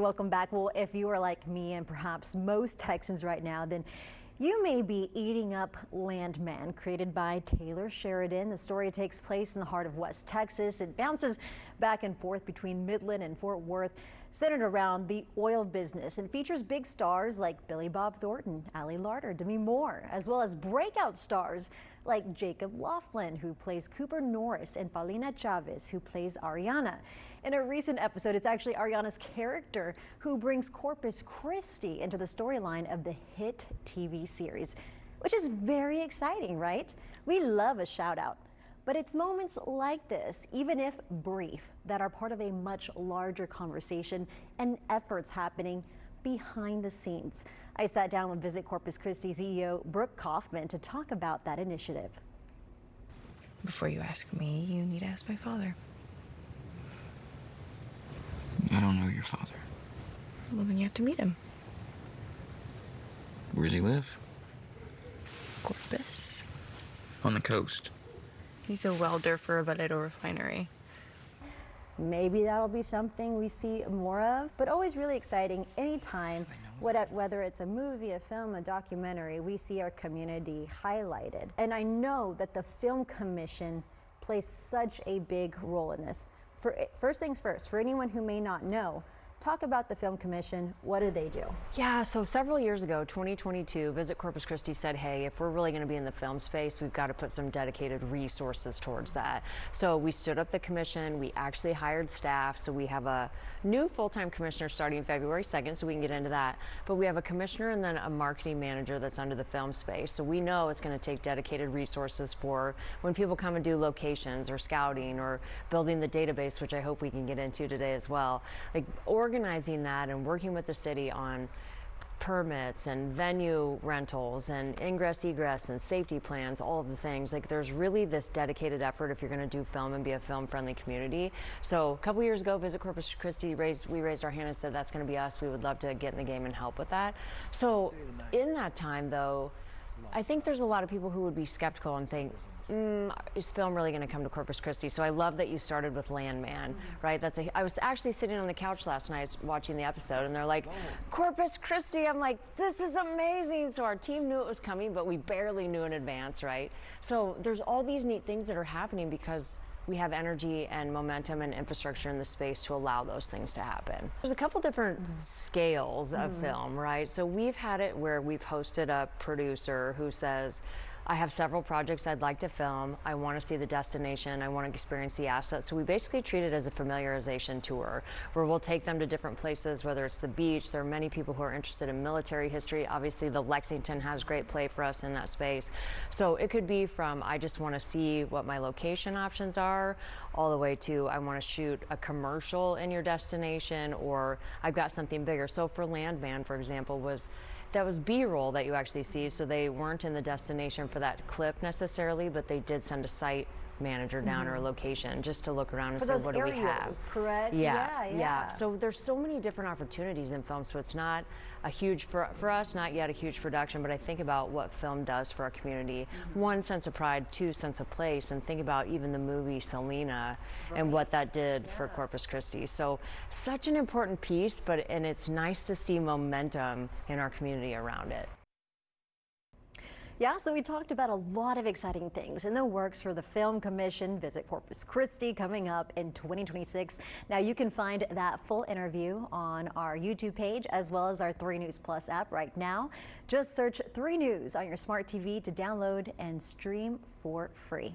Welcome back. Well, if you are like me and perhaps most Texans right now, then you may be eating up Landman, created by Taylor Sheridan. The story takes place in the heart of West Texas. It bounces back and forth between Midland and Fort Worth, centered around the oil business, and features big stars like Billy Bob Thornton, Ali Larter, Demi Moore, as well as breakout stars like Jacob Laughlin, who plays Cooper Norris, and Paulina Chavez, who plays Ariana. In a recent episode, it's actually Ariana's character who brings Corpus Christi into the storyline of the hit TV series, which is very exciting, right? We love a shout out. But it's moments like this, even if brief, that are part of a much larger conversation and efforts happening behind the scenes. I sat down with Visit Corpus Christi CEO Brooke Kaufman to talk about that initiative. Before you ask me, you need to ask my father. I don't know your father. Well, then you have to meet him. Where does he live? Corpus. On the coast. He's a welder for a potato refinery. Maybe that'll be something we see more of, but always really exciting anytime, whether it's a movie, a film, a documentary, we see our community highlighted. And I know that the Film Commission plays such a big role in this. First things first, for anyone who may not know, talk about the Film Commission. What do they do? Yeah, so several years ago, 2022, Visit Corpus Christi said, hey, if we're really going to be in the film space, we've got to put some dedicated resources towards that. So we stood up the commission. We actually hired staff. So we have a new full-time commissioner starting February 2nd, so we can get into that. But we have a commissioner and then a marketing manager that's under the film space. So we know it's going to take dedicated resources for when people come and do locations or scouting or building the database, which I hope we can get into today as well. Like organizing that and working with the city on permits and venue rentals and ingress, egress and safety plans, all of the things. Like there's really this dedicated effort if you're going to do film and be a film friendly community. So a couple years ago, Visit Corpus Christi we raised our hand and said that's going to be us. We would love to get in the game and help with that. So in that time though, I think there's a lot of people who would be skeptical and think, is film really going to come to Corpus Christi? So I love that you started with Landman, right? I was actually sitting on the couch last night watching the episode, and they're like, Corpus Christi. I'm like, this is amazing. So our team knew it was coming, but we barely knew in advance, right? So there's all these neat things that are happening because we have energy and momentum and infrastructure in the space to allow those things to happen. There's a couple different scales of film, right? So we've had it where we've hosted a producer who says, I have several projects I'd like to film. I want to see the destination. I want to experience the assets. So we basically treat it as a familiarization tour where we'll take them to different places, whether it's the beach. There are many people who are interested in military history. Obviously, the Lexington has great play for us in that space. So it could be from, I just want to see what my location options are, all the way to, I want to shoot a commercial in your destination, or I've got something bigger. So for Landman, for example, that was B-roll that you actually see, so they weren't in the destination for that clip necessarily, but they did send a site manager down or a location just to look around and say, what do we have? Correct? Yeah. So there's so many different opportunities in film, so it's not a huge, for us, not yet a huge production, but I think about what film does for our community. One, sense of pride, two, sense of place, and think about even the movie Selena and what that did for Corpus Christi. So such an important piece, and it's nice to see momentum in our community around it. Yeah, so we talked about a lot of exciting things in the works for the Film Commission. Visit Corpus Christi coming up in 2026. Now you can find that full interview on our YouTube page as well as our 3 News Plus app right now. Just search 3 News on your smart TV to download and stream for free.